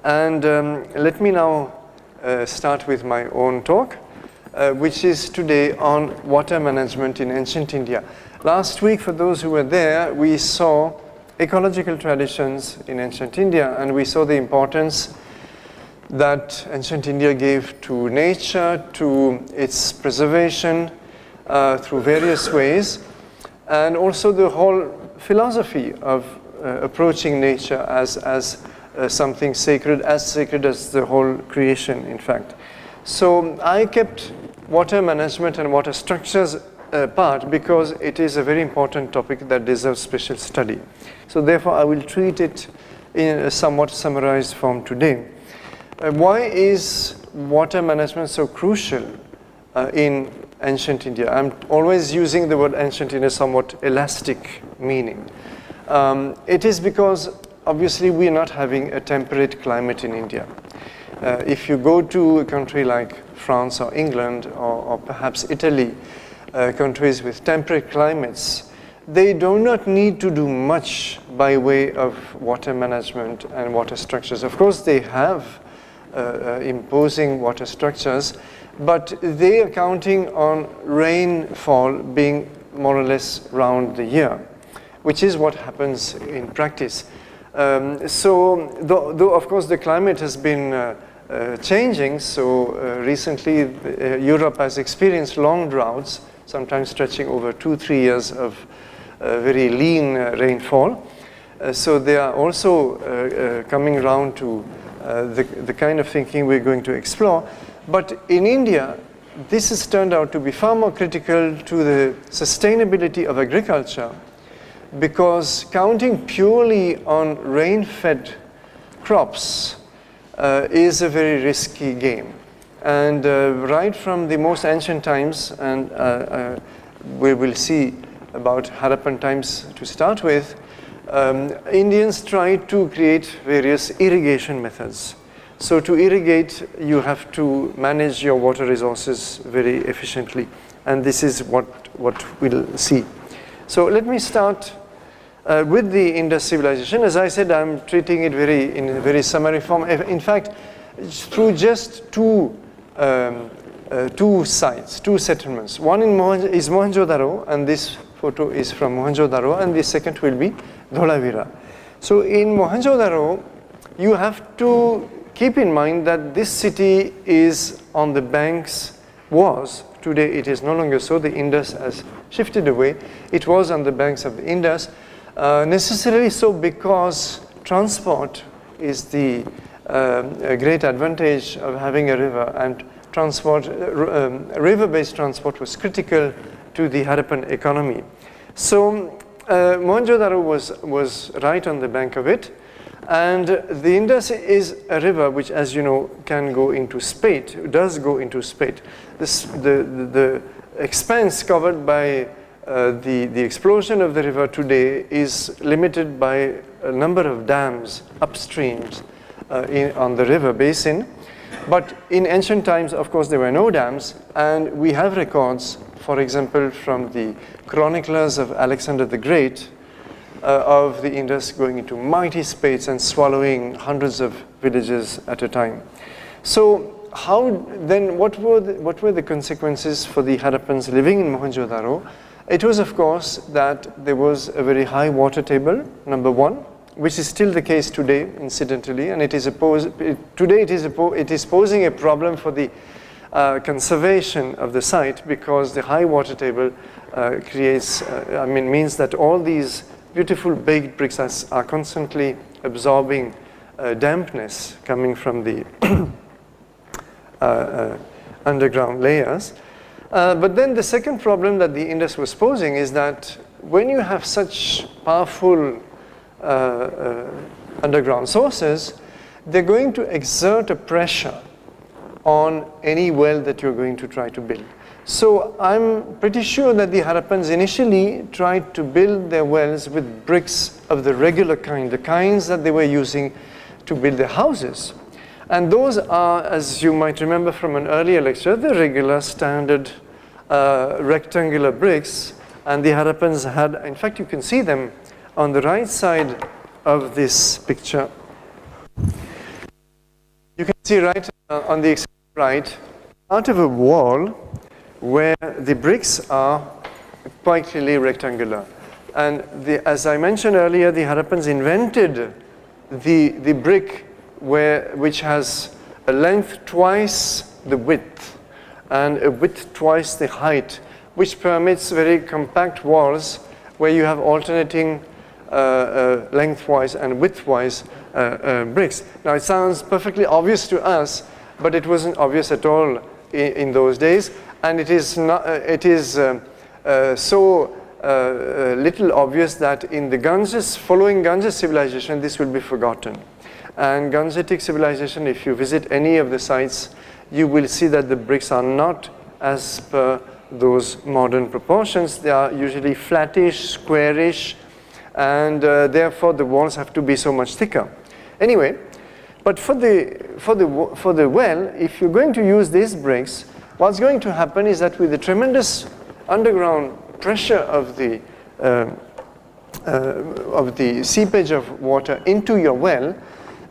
And let me now start with my own talk, which is today on water management in ancient India. Last week, for those who were there, we saw ecological traditions in ancient India, and we saw the importance that ancient India gave to nature, to its preservation through various ways, and also the whole philosophy of approaching nature as something sacred, as sacred as the whole creation, in fact. So I kept water management and water structures apart because it is a very important topic that deserves special study. So therefore, I will treat it in a somewhat summarized form today. Why is water management so crucial in ancient India? I'm always using the word ancient in a somewhat elastic meaning. It is because obviously we are not having a temperate climate in India. If you go to a country like France or England or perhaps Italy, countries with temperate climates, they do not need to do much by way of water management and water structures. Of course, they have imposing water structures, but they are counting on rainfall being more or less round the year, which is what happens in practice. So, though of course the climate has been changing, so recently Europe has experienced long droughts, sometimes stretching over 2-3 years of very lean rainfall. So they are also coming around to the kind of thinking we're going to explore. But in India, this has turned out to be far more critical to the sustainability of agriculture, because counting purely on rain-fed crops is a very risky game. And right from the most ancient times, and we will see about Harappan times to start with, Indians tried to create various irrigation methods. So to irrigate, you have to manage your water resources very efficiently. And this is what we'll see. So let me start with the Indus civilization. As I said, I'm treating it in a very summary form. In fact, through just two sites, two settlements. One is Mohenjo-daro, and this photo is from Mohenjo-daro, and the second will be Dholavira. So in Mohenjo-daro, you have to keep in mind that this city is on the banks, today it is no longer so, the Indus has shifted away. It was on the banks of the Indus, necessarily so because transport is the great advantage of having a river, and river-based transport was critical to the Harappan economy. So Mohenjo-daro was right on the bank of it, and the Indus is a river which, as you know, can go into spate, does go into spate. The expanse covered by the explosion of the river today is limited by a number of dams upstreams on the river basin. But in ancient times, of course, there were no dams, and we have records, for example, from the chroniclers of Alexander the Great, of the Indus going into mighty spates and swallowing hundreds of villages at a time. So how then, what were the consequences for the Harappans living in Mohenjo-daro? It was, of course, that there was a very high water table, number one, which is still the case today, incidentally, and it is posing a problem for the conservation of the site, because the high water table means that all these beautiful baked bricks are constantly absorbing dampness coming from the underground layers. But then the second problem that the Indus was posing is that when you have such powerful underground sources, they're going to exert a pressure on any well that you're going to try to build. So I'm pretty sure that the Harappans initially tried to build their wells with bricks of the regular kind, the kinds that they were using to build their houses. And those are, as you might remember from an earlier lecture, the regular standard rectangular bricks. And the Harappans had, in fact, you can see them on the right side of this picture. See right on the extreme right, out of a wall where the bricks are quite clearly rectangular. And as I mentioned earlier, the Harappans invented the brick which has a length twice the width and a width twice the height, which permits very compact walls where you have alternating lengthwise and widthwise bricks. Now it sounds perfectly obvious to us, but it wasn't obvious at all in those days, and it is not. It is so little obvious that in the following Ganges civilization, this will be forgotten. And Gangetic civilization, if you visit any of the sites, you will see that the bricks are not as per those modern proportions. They are usually flattish, squarish, and therefore the walls have to be so much thicker. Anyway, but for the well, if you're going to use these bricks, what's going to happen is that with the tremendous underground pressure of the seepage of water into your well,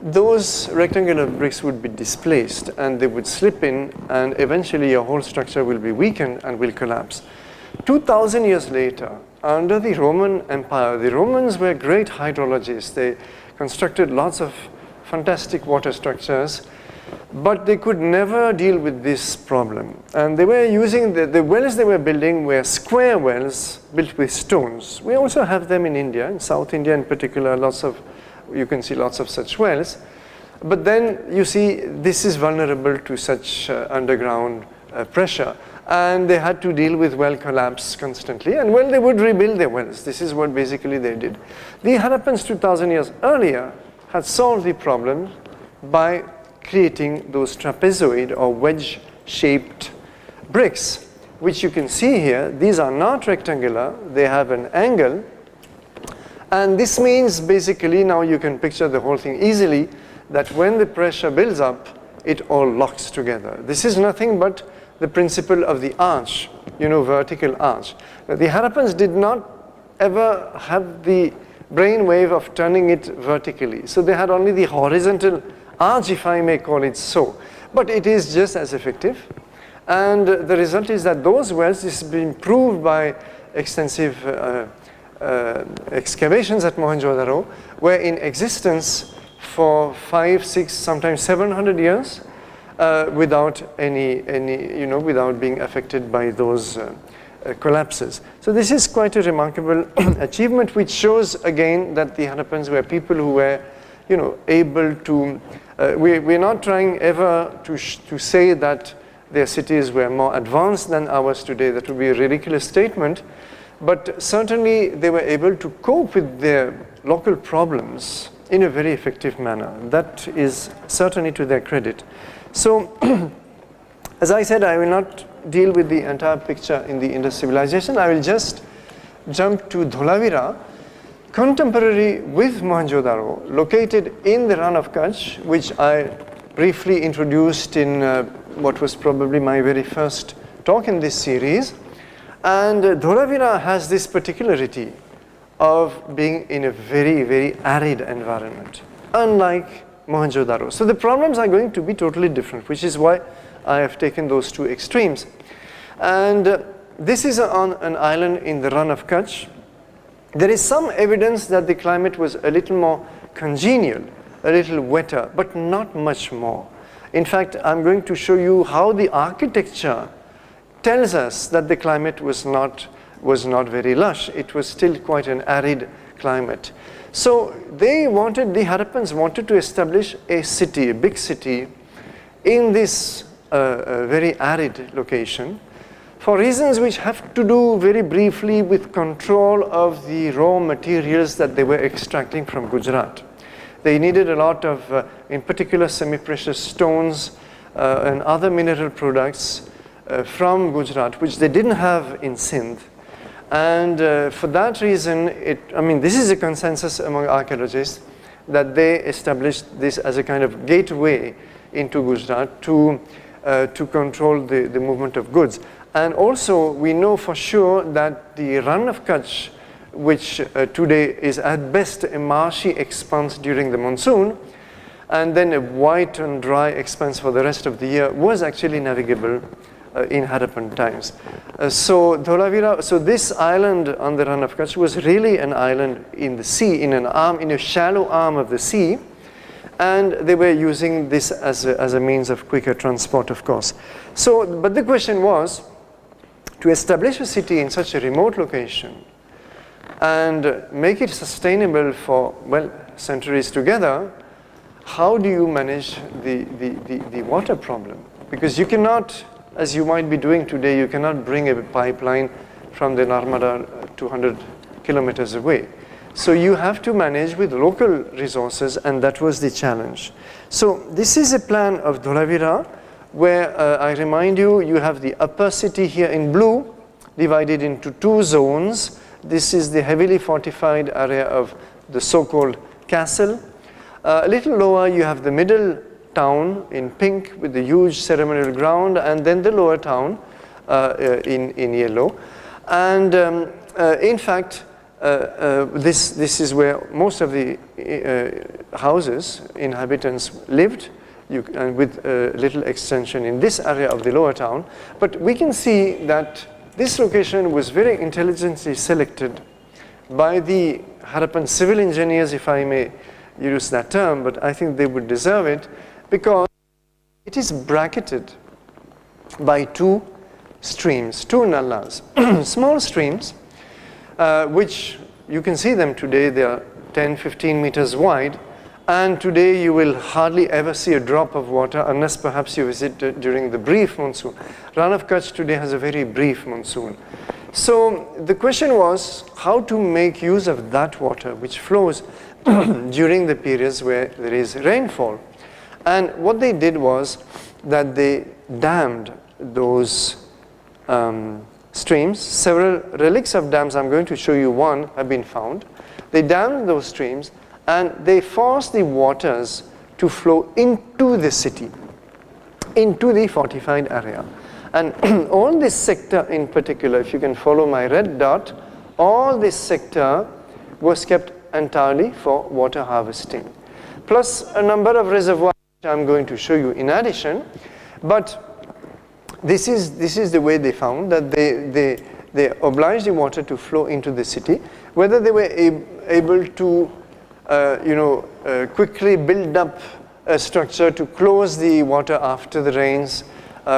those rectangular bricks would be displaced and they would slip in, and eventually your whole structure will be weakened and will collapse. 2,000 years later, under the Roman Empire, the Romans were great hydrologists. They constructed lots of fantastic water structures, but they could never deal with this problem. And they were using the wells they were building were square wells built with stones. We also have them in India, in South India in particular, you can see lots of such wells. But then you see this is vulnerable to such underground pressure. And they had to deal with well collapse constantly. And well, they would rebuild their wells. This is what basically they did. The Harappans 2,000 years earlier had solved the problem by creating those trapezoid or wedge-shaped bricks, which you can see here. These are not rectangular. They have an angle. And this means basically, now you can picture the whole thing easily, that when the pressure builds up, it all locks together. This is nothing but the principle of the arch, vertical arch. Now, the Harappans did not ever have the brainwave of turning it vertically. So they had only the horizontal arch, if I may call it so. But it is just as effective. And the result is that those wells, this has been proved by extensive excavations at Mohenjo-daro, were in existence for 500, 600, sometimes 700 years without without being affected by those collapses. So this is quite a remarkable achievement, which shows again that the Harappans were people who were, able to. We're not trying ever to say that their cities were more advanced than ours today. That would be a ridiculous statement. But certainly they were able to cope with their local problems in a very effective manner. That is certainly to their credit. So, as I said, I will not deal with the entire picture in the Indus civilization. I will just jump to Dholavira, contemporary with Mohenjo-daro, located in the Rann of Kutch, which I briefly introduced in what was probably my very first talk in this series. And Dholavira has this particularity of being in a very, very arid environment, unlike Mohenjo-daro. So the problems are going to be totally different, which is why I have taken those two extremes. And this is on an island in the Rann of Kutch. There is some evidence that the climate was a little more congenial, a little wetter, but not much more. In fact, I'm going to show you how the architecture tells us that the climate was not very lush. It was still quite an arid climate. So the Harappans wanted to establish a city, a big city, in this very arid location, for reasons which have to do very briefly with control of the raw materials that they were extracting from Gujarat. They needed a lot of, in particular, semi-precious stones and other mineral products from Gujarat, which they didn't have in Sindh. And for that reason, this is a consensus among archaeologists, that they established this as a kind of gateway into Gujarat to control the movement of goods. And also, we know for sure that the Rann of Kutch, which today is at best a marshy expanse during the monsoon, and then a white and dry expanse for the rest of the year was actually navigable in Harappan times. So this island on the Run of Kutch was really an island in the sea, in a shallow arm of the sea, and they were using this as a means of quicker transport, of course. So, but the question was, to establish a city in such a remote location and make it sustainable for, well, centuries together, how do you manage the water problem? Because you cannot, as you might be doing today, you cannot bring a pipeline from the Narmada 200 kilometers away. So you have to manage with local resources, and that was the challenge. So this is a plan of Dholavira, where I remind you, you have the upper city here in blue, divided into two zones. This is the heavily fortified area of the so-called castle. A little lower, you have the middle town in pink with the huge ceremonial ground, and then the lower town in yellow. And in fact, this is where most of the houses, inhabitants lived, with a little extension in this area of the lower town. But we can see that this location was very intelligently selected by the Harappan civil engineers, if I may use that term, but I think they would deserve it, because it is bracketed by two streams, two nallas, small streams, which you can see them today. They are 10, 15 meters wide, and today you will hardly ever see a drop of water unless perhaps you visit during the brief monsoon. Run of Kutch today has a very brief monsoon. So the question was how to make use of that water which flows during the periods where there is rainfall. And what they did was that they dammed those streams. Several relics of dams, I'm going to show you one, have been found. They dammed those streams and they forced the waters to flow into the city, into the fortified area. And all this sector in particular, if you can follow my red dot, all this sector was kept entirely for water harvesting, plus a number of reservoirs which I'm going to show you in addition. But this is the way they found that they obliged the water to flow into the city. Whether they were able to quickly build up a structure to close the water after the rains,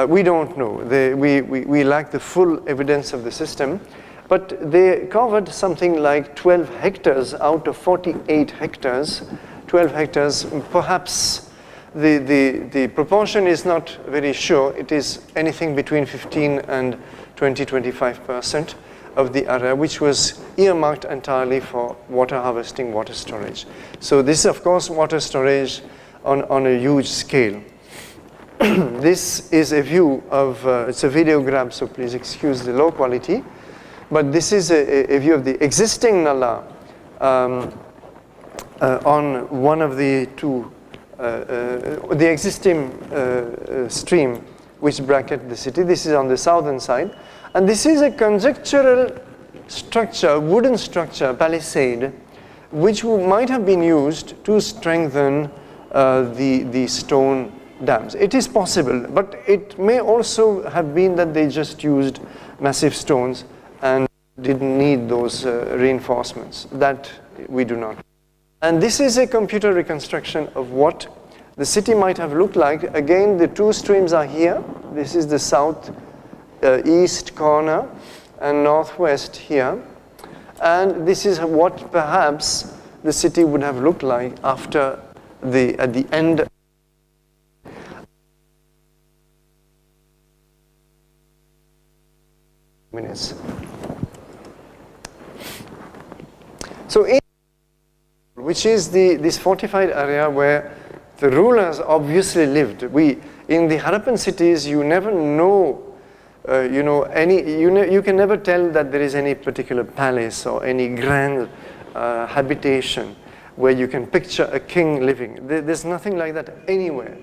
we don't know. We lack the full evidence of the system. But they covered something like 12 hectares out of 48 hectares. 12 hectares, perhaps the proportion is not very sure. It is anything between 15 and 20-25% of the area, which was earmarked entirely for water harvesting, water storage. So this is, of course, water storage on a huge scale. This is a view of, it's a video grab, so please excuse the low quality. But this is a view of the existing nala on one of the two, the existing stream which bracket the city. This is on the southern side. And this is a conjectural structure, wooden structure, palisade, which might have been used to strengthen the stone dams. It is possible, but it may also have been that they just used massive stones and didn't need those reinforcements. That we do not. And this is a computer reconstruction of what the city might have looked like. Again, the two streams are here. This is the south east corner and northwest here. And this is what perhaps the city would have looked like after at the end. Minutes. So which is this fortified area where the rulers obviously lived. In the Harappan cities, you never know, you can never tell that there is any particular palace or any grand habitation where you can picture a king living. There's nothing like that anywhere.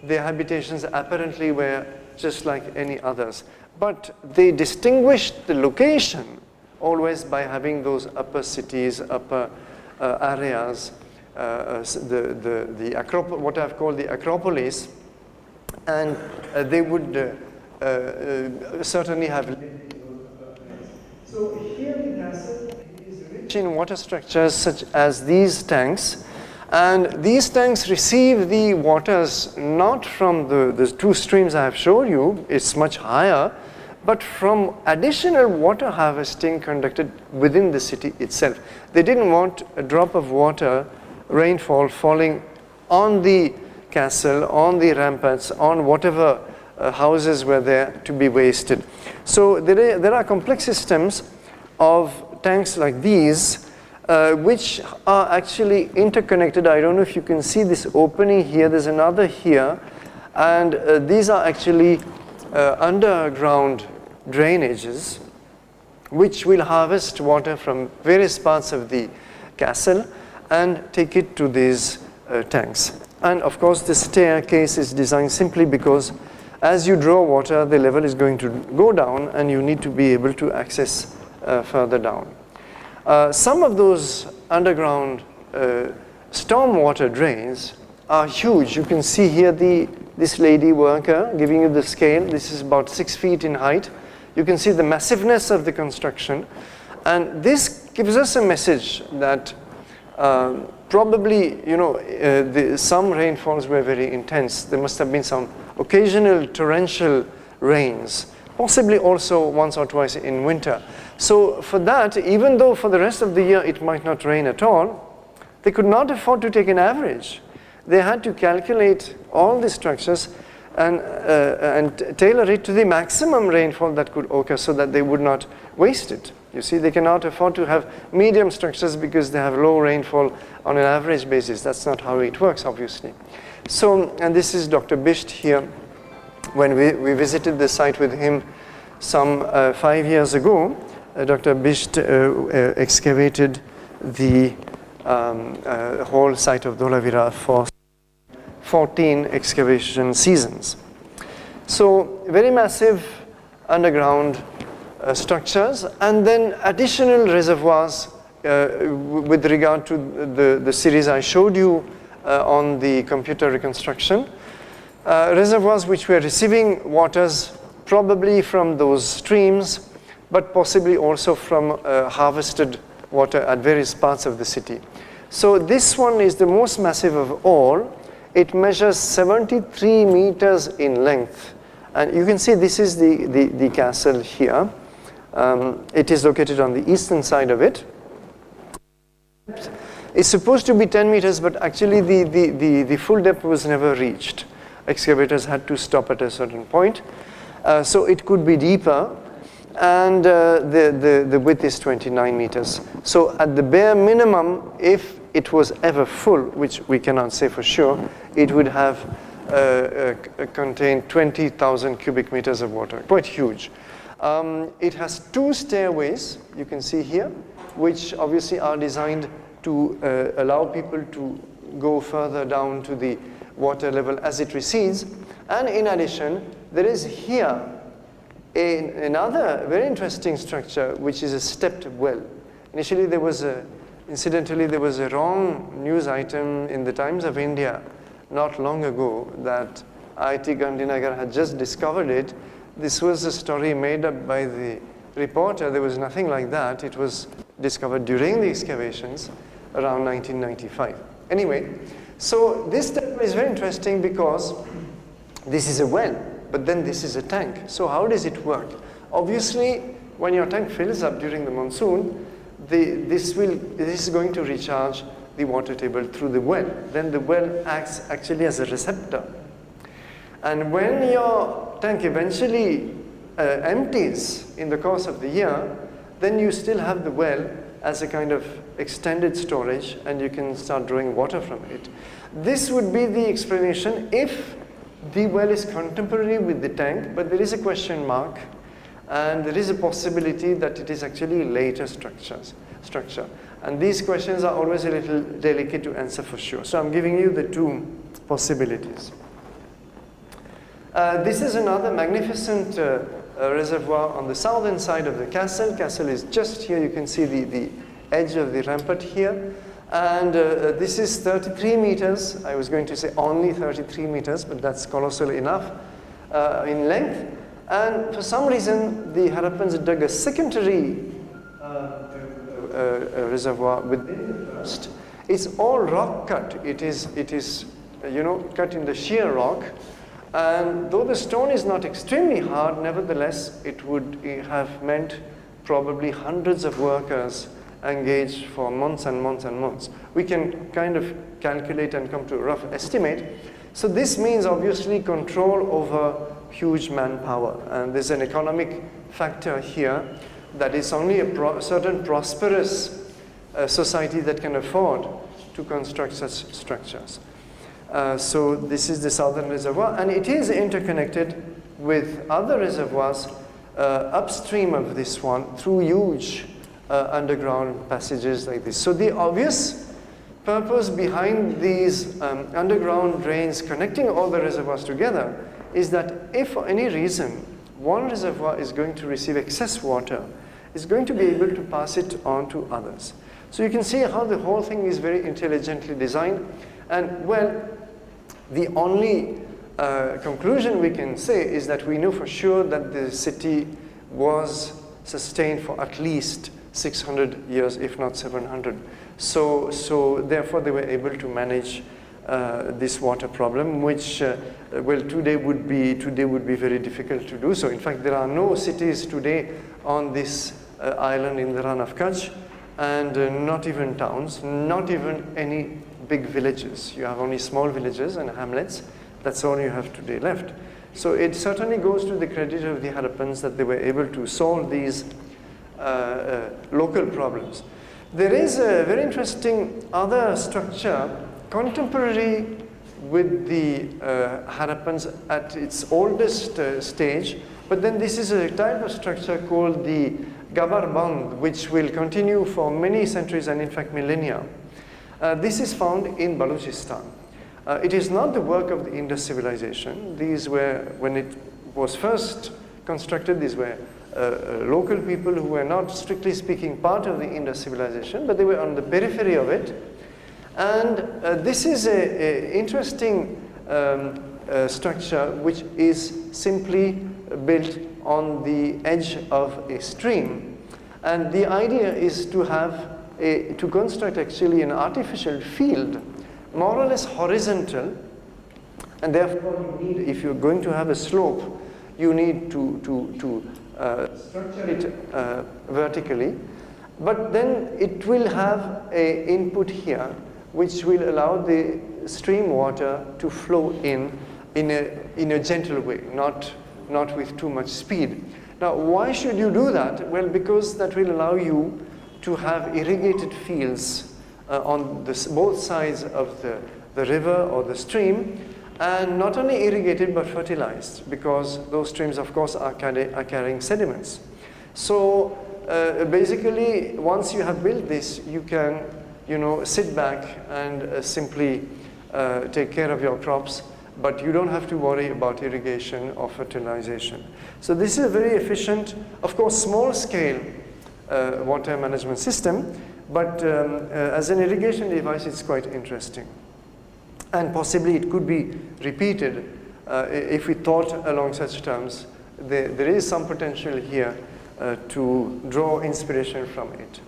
Their habitations apparently were just like any others. But they distinguished the location always by having those upper cities, upper areas what I've called the Acropolis, and they would certainly have lived in those places. So here the castle is rich in water structures such as these tanks, and these tanks receive the waters not from the two streams I have showed you, it's much higher, but from additional water harvesting conducted within the city itself. They didn't want a drop of water, rainfall falling on the castle, on the ramparts, on whatever houses were there to be wasted. So there are complex systems of tanks like these which are actually interconnected. I don't know if you can see this opening here, there's another here, and these are actually underground drainages which will harvest water from various parts of the castle and take it to these tanks. And of course the staircase is designed simply because as you draw water, the level is going to go down and you need to be able to access further down. Some of those underground stormwater drains are huge. You can see here this lady worker giving you the scale. This is about 6 feet in height. You can see the massiveness of the construction. And this gives us a message that probably, you know, some rainfalls were very intense. There must have been some occasional torrential rains, possibly also once or twice in winter. So for that, even though for the rest of the year it might not rain at all, they could not afford to take an average. They had to calculate all the structures and tailor it to the maximum rainfall that could occur so that they would not waste it. You see, they cannot afford to have medium structures because they have low rainfall on an average basis. That's not how it works, obviously. So, and this is Dr. Bisht here. When we visited the site with him some 5 years ago, Dr. Bisht excavated the whole site of Dholavira for 14 excavation seasons. So very massive underground structures, and then additional reservoirs with regard to the series I showed you on the computer reconstruction. Reservoirs which were receiving waters probably from those streams, but possibly also from harvested water at various parts of the city. So this one is the most massive of all. It measures 73 meters in length. And you can see this is the castle here. It is located on the eastern side of it. It's supposed to be 10 meters, but actually the full depth was never reached. Excavators had to stop at a certain point. So it could be deeper, and the width is 29 meters. So at the bare minimum, if it was ever full, which we cannot say for sure, it would have contained 20,000 cubic meters of water, quite huge. It has 2 stairways, you can see here, which obviously are designed to allow people to go further down to the water level as it recedes. And in addition, there is here another very interesting structure, which is a stepped well. Initially, incidentally, there was a wrong news item in the Times of India not long ago that IIT Gandhinagar had just discovered it. This was a story made up by the reporter. There was nothing like that. It was discovered during the excavations around 1995. Anyway, so this step is very interesting because this is a well, but then this is a tank. So how does it work? Obviously, when your tank fills up during the monsoon, this is going to recharge the water table through the well. Then the well acts actually as a receptor. And when your tank eventually empties in the course of the year, then you still have the well as a kind of extended storage, and you can start drawing water from it. This would be the explanation if the well is contemporary with the tank, but there is a question mark, and there is a possibility that it is actually later structure. And these questions are always a little delicate to answer for sure. So I'm giving you the 2 possibilities. This is another magnificent reservoir on the southern side of the castle. Castle is just here. You can see the edge of the rampart here. And this is 33 meters. I was going to say only 33 meters, but that's colossal enough in length. And for some reason, the Harappans dug a secondary reservoir within the first. It's all rock cut. It is cut in the sheer rock. And though the stone is not extremely hard, nevertheless, it would have meant probably hundreds of workers engaged for months and months and months. We can kind of calculate and come to a rough estimate. So this means obviously control over huge manpower. And there's an economic factor here that it's only a certain prosperous society that can afford to construct such structures. So this is the southern reservoir, and it is interconnected with other reservoirs upstream of this one through huge underground passages like this. So the obvious purpose behind these underground drains connecting all the reservoirs together is that if for any reason one reservoir is going to receive excess water, it's going to be able to pass it on to others. So you can see how the whole thing is very intelligently designed. And well, the only conclusion we can say is that we know for sure that the city was sustained for at least 600 years, if not 700. So therefore they were able to manage this water problem, which well today would be very difficult to do so. In fact, there are no cities today on this island in the Rann of Kutch, and not even towns, not even any big villages. You have only small villages and hamlets. That's all you have today left. So it certainly goes to the credit of the Harappans that they were able to solve these local problems. There is a very interesting other structure contemporary with the Harappans at its oldest stage, but then this is a type of structure called the Gabar Band, which will continue for many centuries and in fact millennia. This is found in Balochistan. It is not the work of the Indus civilization. These were, when it was first constructed, these were local people who were not strictly speaking part of the Indus civilization, but they were on the periphery of it. And this is an interesting structure which is simply built on the edge of a stream. And the idea is to have to construct actually an artificial field, more or less horizontal, and therefore you need, if you're going to have a slope, you need to structure it vertically, but then it will have an input here which will allow the stream water to flow in a gentle way, not with too much speed. Now, why should you do that? Well, because that will allow you to have irrigated fields on both sides of the river or the stream, and not only irrigated but fertilized, because those streams, of course, are carrying sediments. So basically, once you have built this, you can sit back and simply take care of your crops, but you don't have to worry about irrigation or fertilization. So this is a very efficient, of course, small-scale water management system, but as an irrigation device, it's quite interesting. And possibly it could be repeated if we thought along such terms. There is some potential here to draw inspiration from it.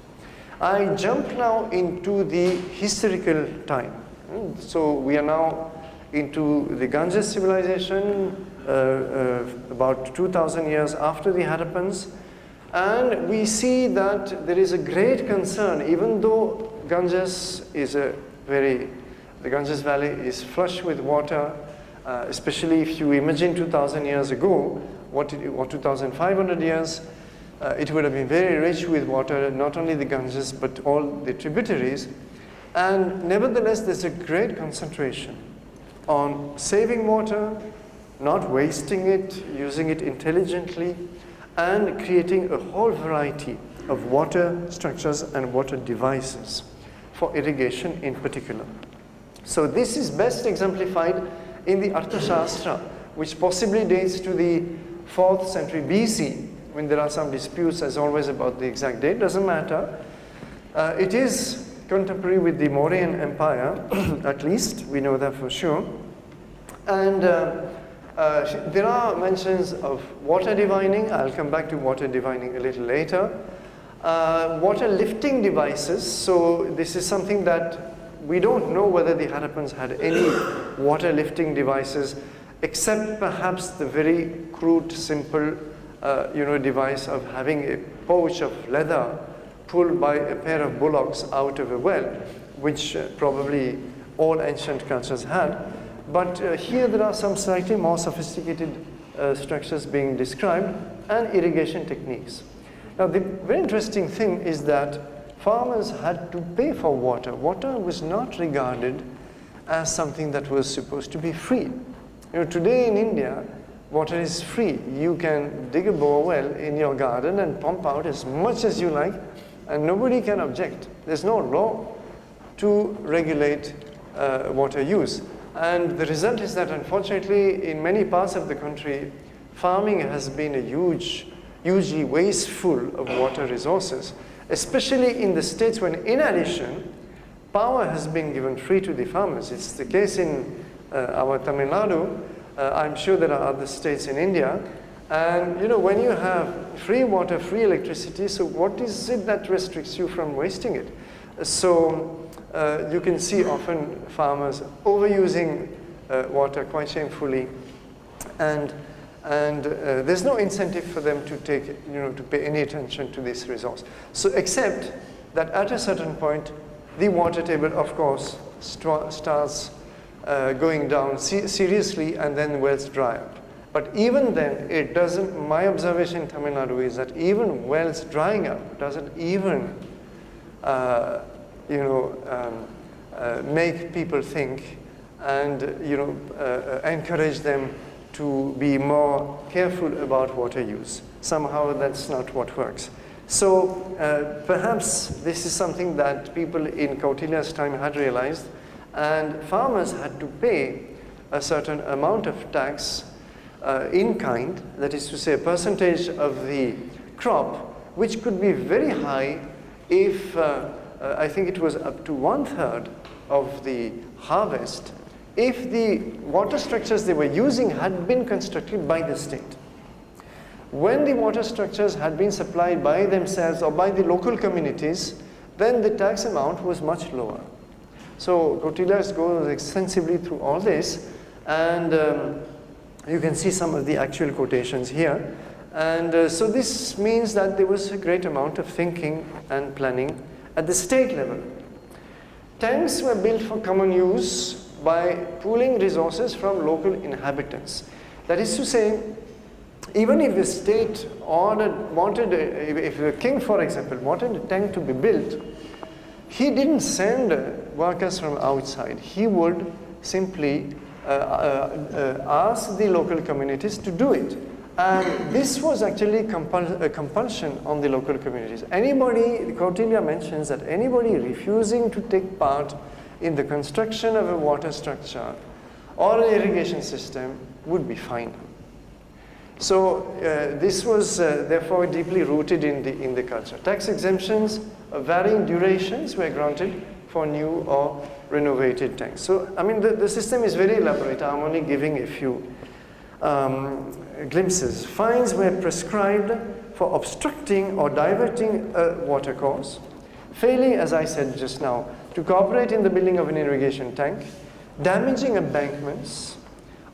I jump now into the historical time. So we are now into the Ganges civilization, about 2,000 years after the Harappans. And we see that there is a great concern, even though Ganges is the Ganges Valley is flush with water, especially if you imagine 2,000 years ago, or 2,500 years, it would have been very rich with water, not only the Ganges, but all the tributaries. And nevertheless, there's a great concentration on saving water, not wasting it, using it intelligently, and creating a whole variety of water structures and water devices for irrigation in particular. So this is best exemplified in the Arthashastra, which possibly dates to the 4th century BC, when there are some disputes, as always, about the exact date. Doesn't matter. It is contemporary with the Mauryan Empire, at least, we know that for sure. And there are mentions of water divining. I'll come back to water divining a little later. Water lifting devices. So this is something that we don't know whether the Harappans had any water lifting devices, except perhaps the very crude, simple, device of having a pouch of leather pulled by a pair of bullocks out of a well, which probably all ancient cultures had. But here there are some slightly more sophisticated structures being described, and irrigation techniques. Now, the very interesting thing is that farmers had to pay for water. Water was not regarded as something that was supposed to be free. Today in India, water is free. You can dig a bore well in your garden and pump out as much as you like, and nobody can object. There's no law to regulate water use. And the result is that, unfortunately, in many parts of the country, farming has been a hugely wasteful of water resources, especially in the states when, in addition, power has been given free to the farmers. It's the case in our Tamil Nadu. I'm sure there are other states in India. And when you have free water, free electricity, so what is it that restricts you from wasting it? So you can see often farmers overusing water quite shamefully, and there's no incentive for them to to pay any attention to this resource. So except that at a certain point, the water table, of course, starts going down seriously, and then wells dry up. But even then, it doesn't, my observation in Tamil Nadu is that even wells drying up doesn't even, make people think and, encourage them to be more careful about water use. Somehow that's not what works. So perhaps this is something that people in Kautilya's time had realized, and farmers had to pay a certain amount of tax in kind, that is to say a percentage of the crop, which could be very high if, I think it was up to 1/3 of the harvest, if the water structures they were using had been constructed by the state. When the water structures had been supplied by themselves or by the local communities, then the tax amount was much lower. So Kautilya goes extensively through all this, and you can see some of the actual quotations here. And so this means that there was a great amount of thinking and planning at the state level. Tanks were built for common use by pooling resources from local inhabitants. That is to say, even if the state if the king, for example, wanted a tank to be built, he didn't send workers from outside. He would simply ask the local communities to do it. And this was actually a compulsion on the local communities. Kautilya mentions that anybody refusing to take part in the construction of a water structure or an irrigation system would be fined. So this was therefore deeply rooted in the culture. Tax exemptions of varying durations were granted for new or renovated tanks. So, I mean, the system is very elaborate. I'm only giving a few glimpses. Fines were prescribed for obstructing or diverting a water course, failing, as I said just now, to cooperate in the building of an irrigation tank, damaging embankments,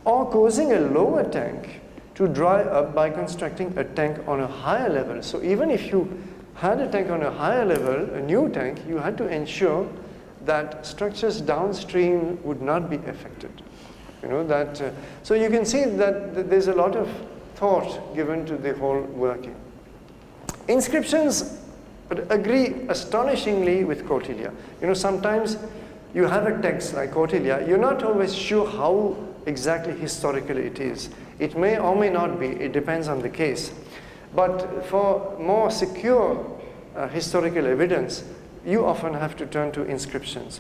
or causing a lower tank to dry up by constructing a tank on a higher level. So even if you had a tank on a higher level, a new tank, you had to ensure that structures downstream would not be affected. So you can see that there's a lot of thought given to the whole working. Inscriptions agree astonishingly with Kautilya. Sometimes you have a text like Kautilya, you're not always sure how exactly historical it is. It may or may not be, it depends on the case. But for more secure historical evidence, you often have to turn to inscriptions.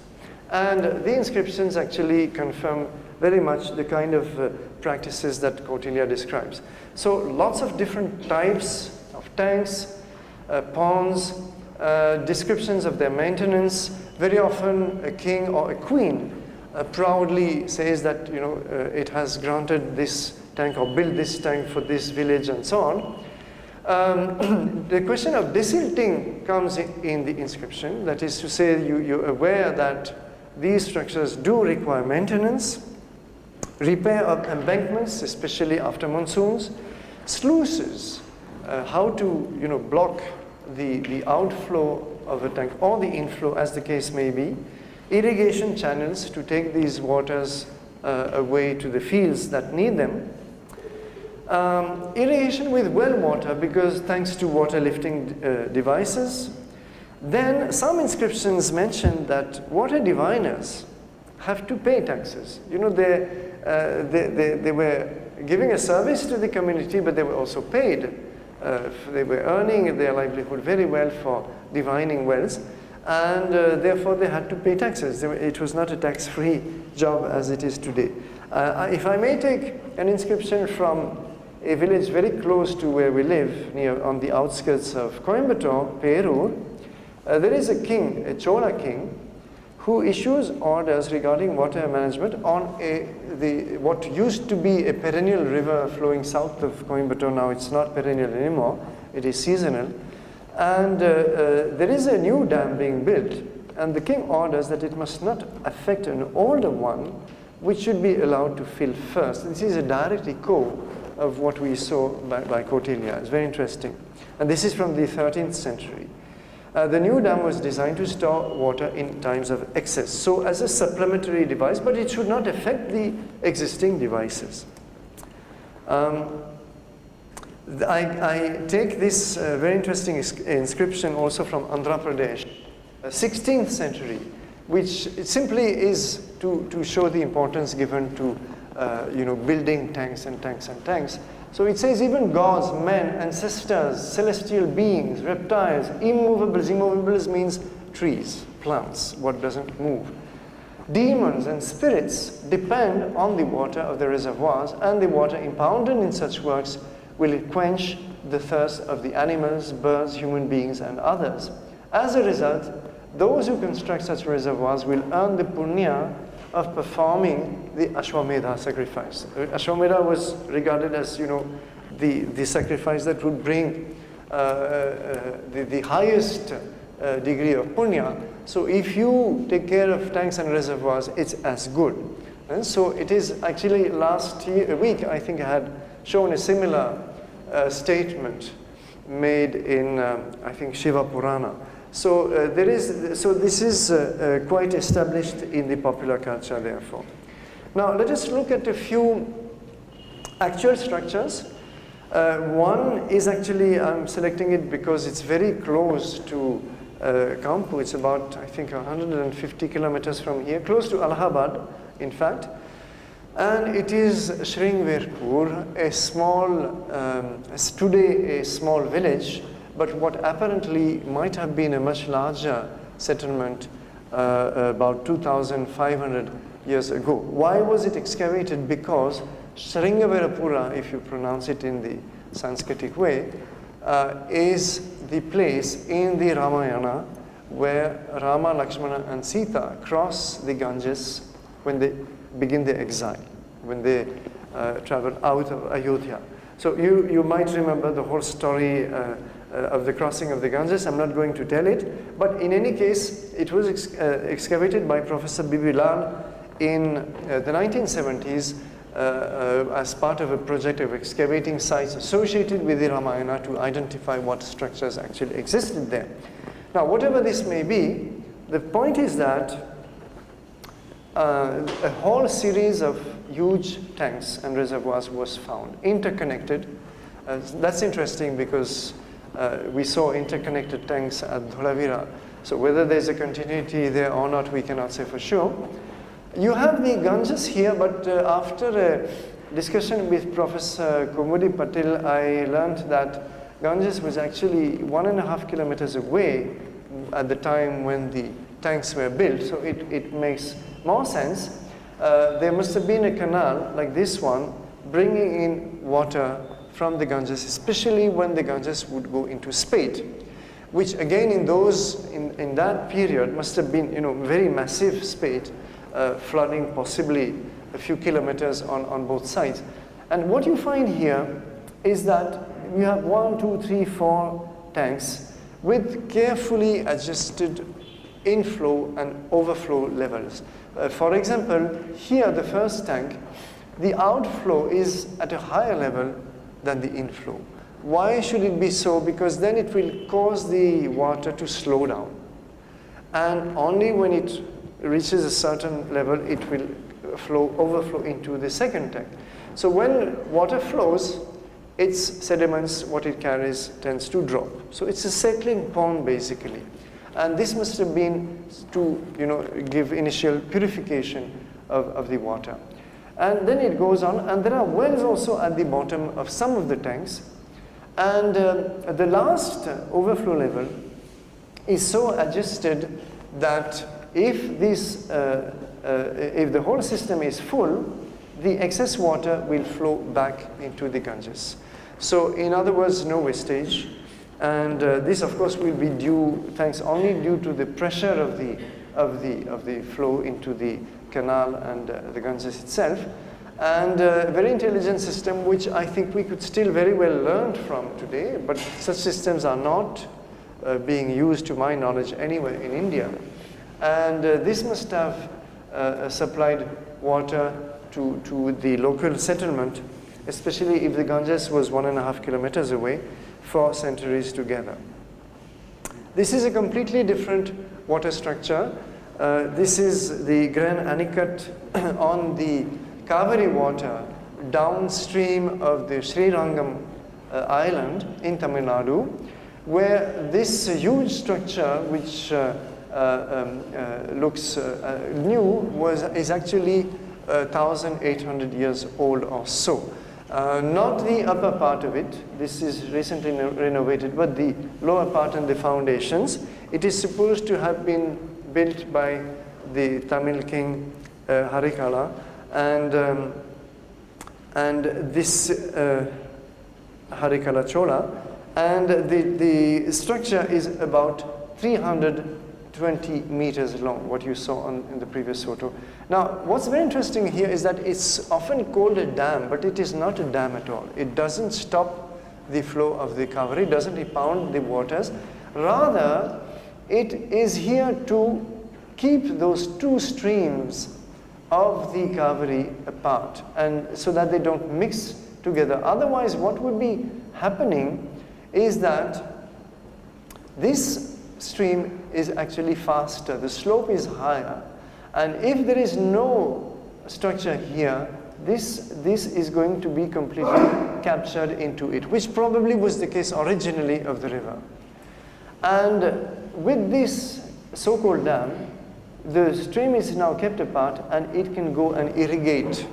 And the inscriptions actually confirm very much the kind of practices that Kautilya describes. So lots of different types of tanks, ponds, descriptions of their maintenance. Very often a king or a queen proudly says that, you know, it has granted this tank or built this tank for this village and so on. The question of desilting comes in the inscription. That is to say, you're aware that these structures do require maintenance, repair of embankments, especially after monsoons, sluices, how to, you know, block the outflow of a tank or the inflow, as the case may be, irrigation channels to take these waters away to the fields that need them, irrigation with well water, because thanks to water lifting devices. Then some inscriptions mention that water diviners have to pay taxes. You know, they were giving a service to the community, but they were also paid. They were earning their livelihood very well for divining wells, and therefore they had to pay taxes. It was not a tax-free job as it is today. If I may take an inscription from a village very close to where we live, near on the outskirts of Coimbatore, Perur, there is a king, a Chola king, who issues orders regarding water management on what used to be a perennial river flowing south of Coimbatore. Now it's not perennial anymore, it is seasonal. And there is a new dam being built, and the king orders that it must not affect an older one, which should be allowed to fill first. This is a direct echo of what we saw by Kautilya. It's very interesting. And this is from the 13th century. The new dam was designed to store water in times of excess, so as a supplementary device, but it should not affect the existing devices. I take this very interesting inscription also from Andhra Pradesh, 16th century, which it simply is to show the importance given to you know, building tanks and tanks and tanks. So it says even gods, men, ancestors, celestial beings, reptiles, immovables. Immovables means trees, plants, what doesn't move. Demons and spirits depend on the water of the reservoirs, and the water impounded in such works will quench the thirst of the animals, birds, human beings, and others. As a result, those who construct such reservoirs will earn the punya of performing the Ashwamedha sacrifice. Ashwamedha was regarded as, you know, the sacrifice that would bring the highest degree of punya. So if you take care of tanks and reservoirs, it's as good. And so it is actually last week, I think I had shown a similar statement made in, I think, Shiva Purana. So this is quite established in the popular culture, therefore. Now let us look at a few actual structures. One is actually, I'm selecting it because it's very close to KANPUR. It's about, I think, 150 kilometers from here, close to Allahabad, in fact. And it is Sringvirpur, a small, today a small village, but what apparently might have been a much larger settlement about 2,500 years ago. Why was it excavated? Because Sringavirapura, if you pronounce it in the Sanskritic way, is the place in the Ramayana where Rama, Lakshmana, and Sita cross the Ganges when they begin their exile, when they travel out of Ayodhya. So you might remember the whole story of the crossing of the Ganges. I'm not going to tell it, but in any case, it was excavated by Professor B.B. Lal in the 1970s as part of a project of excavating sites associated with the Ramayana to identify what structures actually existed there. Now, whatever this may be, the point is that a whole series of huge tanks and reservoirs was found, interconnected. That's interesting because we saw interconnected tanks at Dholavira. So whether there's a continuity there or not, we cannot say for sure. You have the Ganges here, but after a discussion with Professor Kumudi Patil, I learned that Ganges was actually 1.5 kilometers away at the time when the tanks were built. So it makes more sense. There must have been a canal like this one bringing in water from the Ganges, especially when the Ganges would go into spate. which again in that period must have been, very massive spate, flooding possibly a few kilometers on both sides. And what you find here is that you have 1, 2, 3, 4 tanks with carefully adjusted inflow and overflow levels. For example, here the first tank, the outflow is at a higher level than the inflow. Why should it be so? Because then it will cause the water to slow down. And only when it reaches a certain level, it will overflow into the second tank. So when water flows, its sediments, what it carries, tends to drop. So it's a settling pond, basically. And this must have been to give initial purification of the water. And then it goes on, and there are wells also at the bottom of some of the tanks. And the last overflow level is so adjusted that if the whole system is full, the excess water will flow back into the Ganges. So in other words, no wastage. And this, of course, will be only due to the pressure of the flow into the canal and the Ganges itself. And a very intelligent system, which I think we could still very well learn from today, but such systems are not being used, to my knowledge, anywhere in India. And this must have supplied water to the local settlement, especially if the Ganges was 1.5 kilometers away, for centuries together. This is a completely different water structure. This is the Grand Anicut on the Kaveri water downstream of the Srirangam island in Tamil Nadu, where this huge structure, which looks new, is actually 1,800 years old or so. Not the upper part of it, this is recently renovated, but the lower part and the foundations. It is supposed to have been built by the Tamil king Harikala, and this Harikala Chola, and the structure is about 320 meters long, what you saw in the previous photo. Now, what's very interesting here is that it's often called a dam, but it is not a dam at all. It doesn't stop the flow of the Kaveri, it doesn't impound the waters. Rather, it is here to keep those two streams of the Kaveri apart, and so that they don't mix together. Otherwise, what would be happening is that this stream is actually faster, the slope is higher, and if there is no structure here, this is going to be completely captured into it, which probably was the case originally of the river. And with this so-called dam, the stream is now kept apart, and it can go and irrigate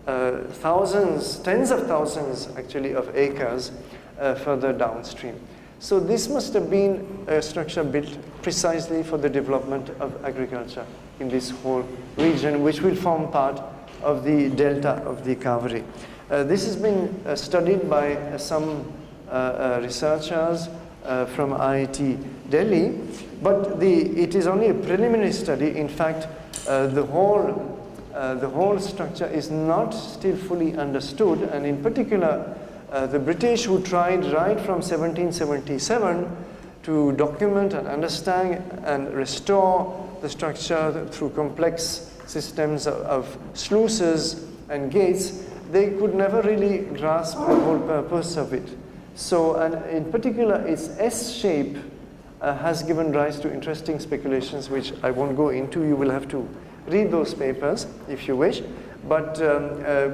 thousands, tens of thousands actually of acres further downstream. So this must have been a structure built precisely for the development of agriculture in this whole region, which will form part of the delta of the Kaveri. This has been studied by some researchers from IIT Delhi, but it is only a preliminary study. In fact, the whole structure is not still fully understood, and in particular, the British, who tried right from 1777 to document and understand and restore the structure through complex systems of sluices and gates, they could never really grasp the whole purpose of it. So, and in particular, its S shape has given rise to interesting speculations, which I won't go into. You will have to read those papers if you wish. But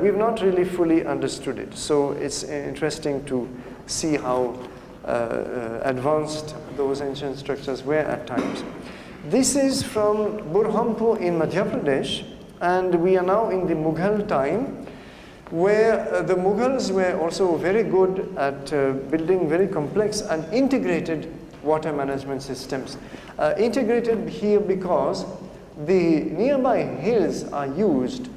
we've not really fully understood it. So it's interesting to see how advanced those ancient structures were at times. This is from Burhanpur in Madhya Pradesh, and we are now in the Mughal time, where the Mughals were also very good at building very complex and integrated water management systems. Integrated here because the nearby hills are used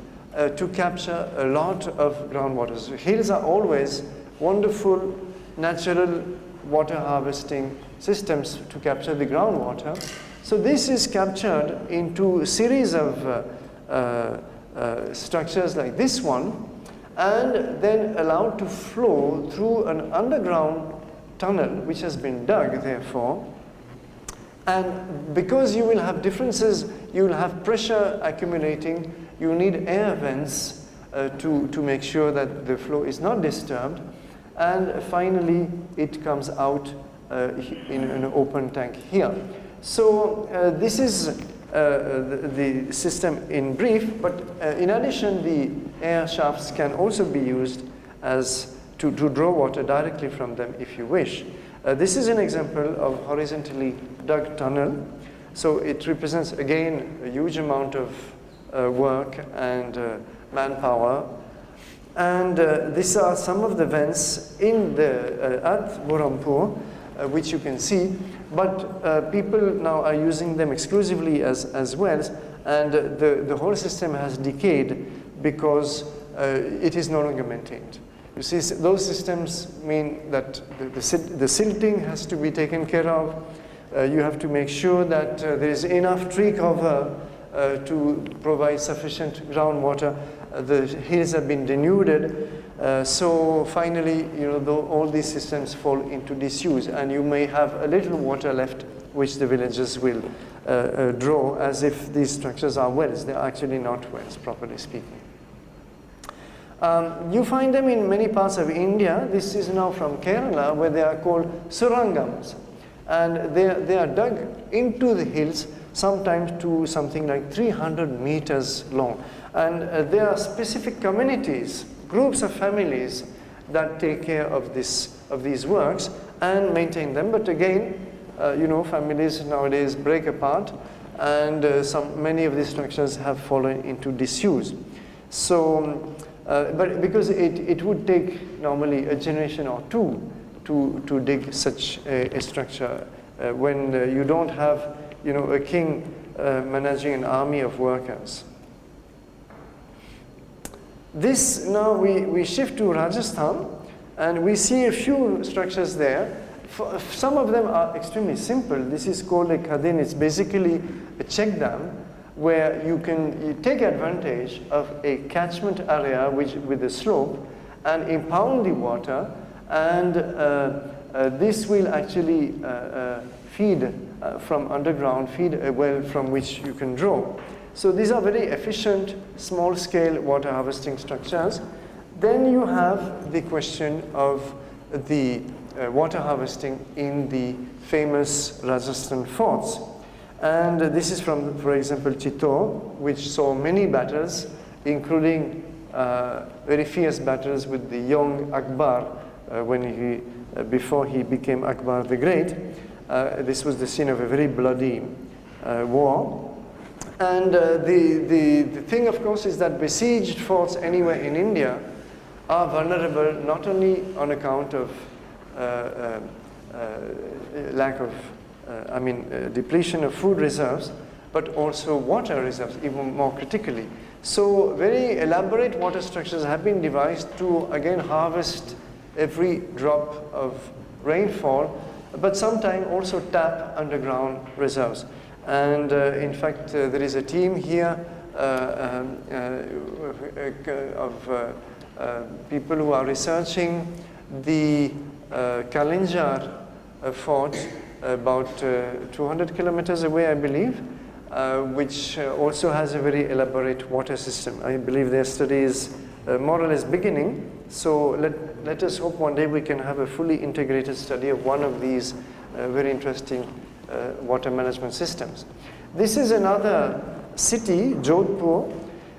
to capture a lot of groundwater. So hills are always wonderful natural water harvesting systems to capture the groundwater. So this is captured into a series of structures like this one, and then allowed to flow through an underground tunnel which has been dug, therefore. And because you will have differences, you will have pressure accumulating, you need air vents to make sure that the flow is not disturbed. And finally, it comes out in an open tank here. So this is the system in brief, but in addition, the air shafts can also be used as to draw water directly from them if you wish. This is an example of horizontally dug tunnel. So it represents, again, a huge amount of work and manpower. And these are some of the vents in the, at Burhanpur, which you can see. But people now are using them exclusively as wells, and the whole system has decayed because it is no longer maintained. You see, those systems mean that the silting has to be taken care of. You have to make sure that there is enough tree cover to provide sufficient groundwater. The hills have been denuded. So finally, all these systems fall into disuse, and you may have a little water left, which the villagers will draw as if these structures are wells. They're actually not wells, properly speaking. You find them in many parts of India. This is now from Kerala, where they are called surangams. And they are dug into the hills, sometimes to something like 300 meters long. And there are specific communities, groups of families that take care of these works and maintain them. But again, families nowadays break apart, and many of these structures have fallen into disuse. So, but because it would take normally a generation or two to dig such a structure when you don't have, a king managing an army of workers. This, now we shift to Rajasthan, and we see a few structures there. Some of them are extremely simple. This is called a khadin. It's basically a check dam where you take advantage of a catchment area with a slope and impound the water, and this will actually feed from underground, feed a well from which you can draw. So these are very efficient, small-scale water harvesting structures. Then you have the question of the water harvesting in the famous Rajasthan forts. And this is from, for example, Chittor, which saw many battles, including very fierce battles with the young Akbar before he became Akbar the Great. This was the scene of a very bloody war. And the thing, of course, is that besieged forts anywhere in India are vulnerable not only on account of lack of, depletion of food reserves, but also water reserves, even more critically. So very elaborate water structures have been devised to, again, harvest every drop of rainfall, but sometimes also tap underground reserves. And in fact, there is a team here of people who are researching the Kalinjar fort about 200 kilometers away, I believe, which also has a very elaborate water system. I believe their study is more or less beginning. So let us hope one day we can have a fully integrated study of one of these very interesting water management systems. This is another city, Jodhpur,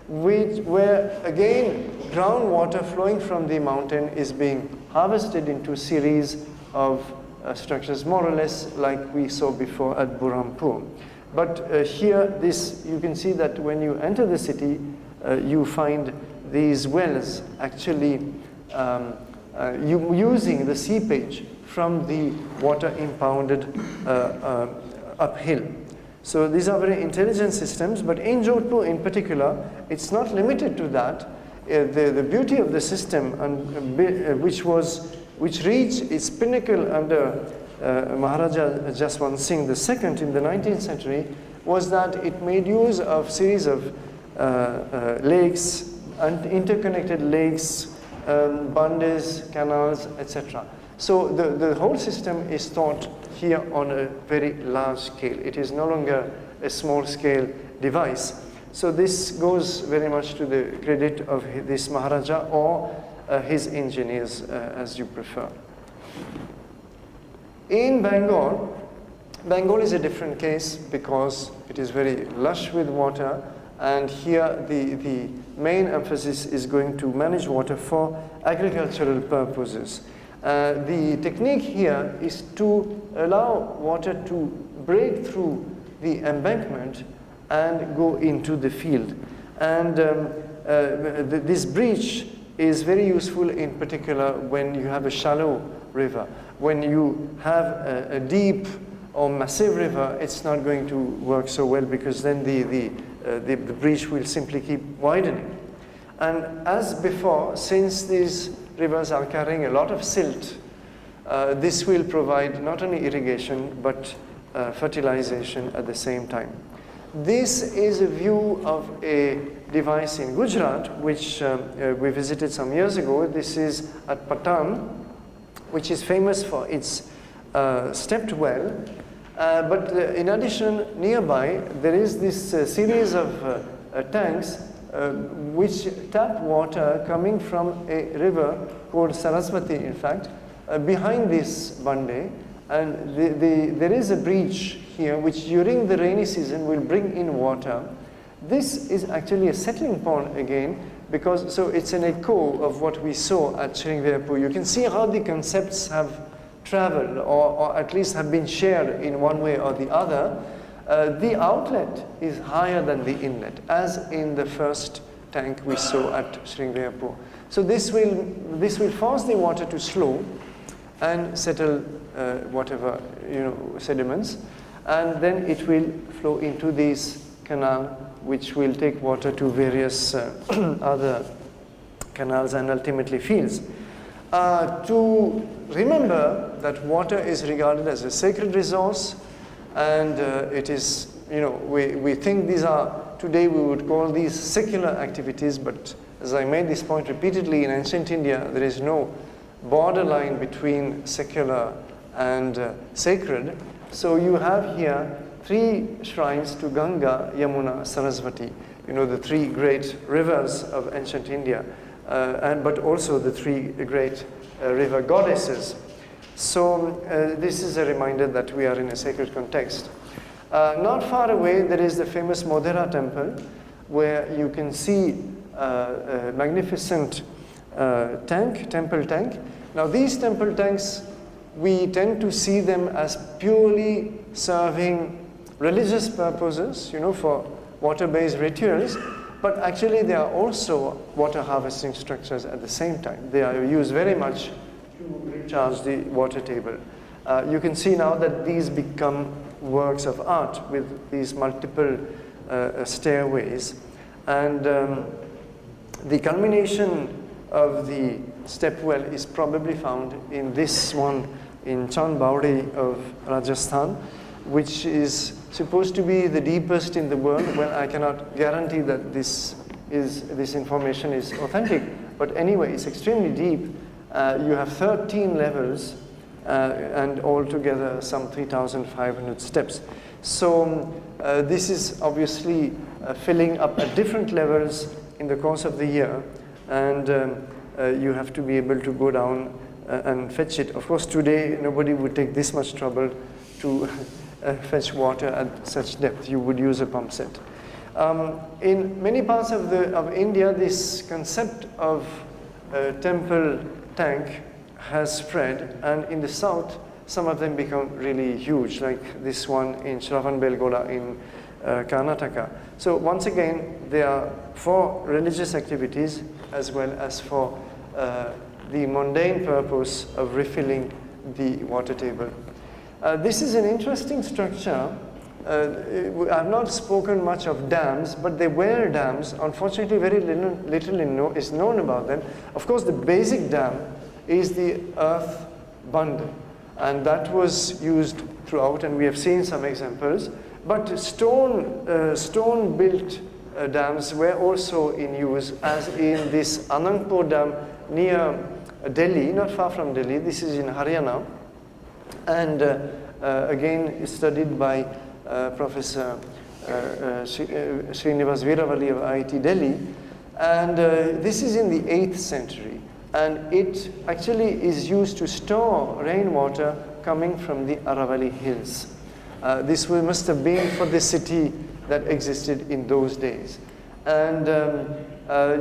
where again groundwater flowing from the mountain is being harvested into a series of structures, more or less like we saw before at Burhanpur. But here, you can see that when you enter the city, you find these wells actually using the seepage from the water impounded uphill. So these are very intelligent systems, but in Jodhpur in particular, it's not limited to that. The beauty of the system, which was which reached its pinnacle under Maharaja Jaswant Singh II in the 19th century, was that it made use of series of lakes, and interconnected lakes, bandes, canals, etc. So the whole system is thought here on a very large scale. It is no longer a small scale device. So this goes very much to the credit of this Maharaja or his engineers, as you prefer. In Bengal, Bengal is a different case because it is very lush with water, and here the main emphasis is going to manage water for agricultural purposes. The technique here is to allow water to break through the embankment and go into the field. And this breach is very useful in particular when you have a shallow river. When you have a deep or massive river, it's not going to work so well because then the breach will simply keep widening. And as before, since these rivers are carrying a lot of silt, this will provide not only irrigation but fertilization at the same time. This is a view of a device in Gujarat, which we visited some years ago. This is at Patan, which is famous for its stepped well. But in addition, nearby, there is this series of tanks which tap water coming from a river called Saraswati, in fact, behind this bande. And there is a breach here which during the rainy season will bring in water. This is actually a settling pond again, because so it's an echo of what we saw at Sringveerpur. You can see how the concepts have traveled, or at least have been shared in one way or the other. The outlet is higher than the inlet, as in the first tank we saw at Sringveerpur. So this will force the water to slow and settle whatever sediments, and then it will flow into this canal, which will take water to various other canals and ultimately fields. To remember that water is regarded as a sacred resource, and it is, we think these are, today we would call these secular activities, but as I made this point repeatedly, in ancient India, there is no borderline between secular and sacred. So you have here 3 shrines to Ganga, Yamuna, Saraswati, the 3 great rivers of ancient India, but also the 3 great river goddesses. So this is a reminder that we are in a sacred context. Not far away, there is the famous Modhera temple, where you can see a magnificent temple tank. Now these temple tanks, we tend to see them as purely serving religious purposes, for water-based rituals, but actually they are also water harvesting structures at the same time. They are used very much to recharge the water table. You can see now that these become works of art with these multiple stairways, and the culmination of the step well is probably found in this one in Chanbaudi of Rajasthan, which is supposed to be the deepest in the world. Well, I cannot guarantee that this information is authentic, but anyway, it's extremely deep. You have 13 levels and altogether some 3,500 steps. So this is obviously filling up at different levels in the course of the year, and you have to be able to go down and fetch it. Of course, today nobody would take this much trouble to fetch water at such depth. You would use a pump set. In many parts of India, this concept of a temple tank has spread, and in the south, some of them become really huge, like this one in Shravanbelgola in Karnataka. So once again, they are for religious activities as well as for the mundane purpose of refilling the water table. This is an interesting structure. I've not spoken much of dams, but they were dams. Unfortunately, very little is known about them. Of course, the basic dam is the earth bundle. And that was used throughout, and we have seen some examples. But stone-built dams were also in use, as in this Anandpur Dam near Delhi, not far from Delhi. This is in Haryana. And again, studied by Professor Srinivas Veeravalli of IIT Delhi. And this is in the 8th century. And it actually is used to store rainwater coming from the Aravalli Hills. This must have been for the city that existed in those days. And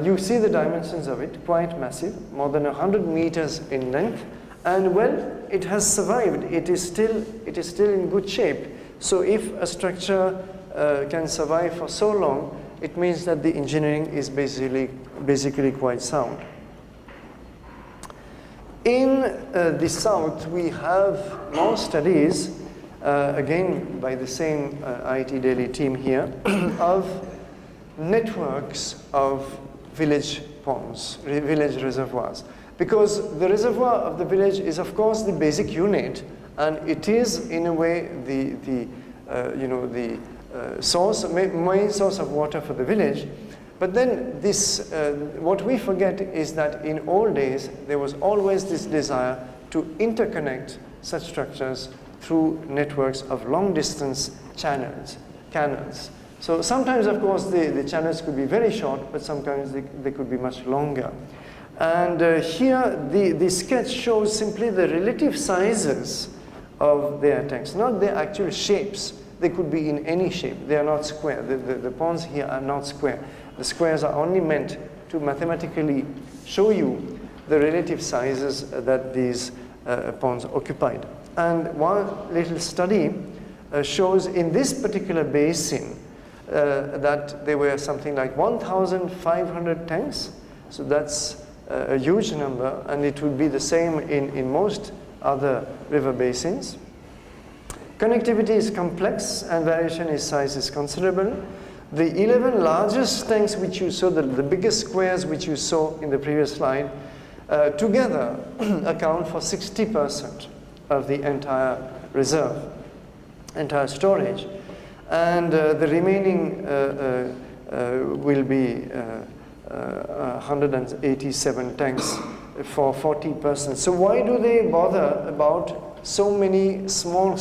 you see the dimensions of it, quite massive, more than 100 meters in length. And well, it has survived. It is still in good shape. So if a structure can survive for so long, it means that the engineering is basically quite sound. In the south, we have more studies, again by the same IIT Delhi team here, of networks of village ponds, village reservoirs. Because the reservoir of the village is, of course, the basic unit, and it is, in a way, the main source of water for the village. But then this, what we forget is that in old days, there was always this desire to interconnect such structures through networks of long-distance channels, canals. So sometimes, of course, the channels could be very short, but sometimes they could be much longer. And here, the sketch shows simply the relative sizes of their tanks, not their actual shapes. They could be in any shape. They are not square. The ponds here are not square. The squares are only meant to mathematically show you the relative sizes that these ponds occupied. And one little study shows in this particular basin that there were something like 1,500 tanks. So that's a huge number, and it would be the same in most other river basins. Connectivity is complex, and variation in size is considerable. The 11 largest tanks which you saw, the biggest squares which you saw in the previous slide, together account for 60% of the entire reserve, entire storage. And the remaining will be 187 tanks for 40%. So why do they bother about so many small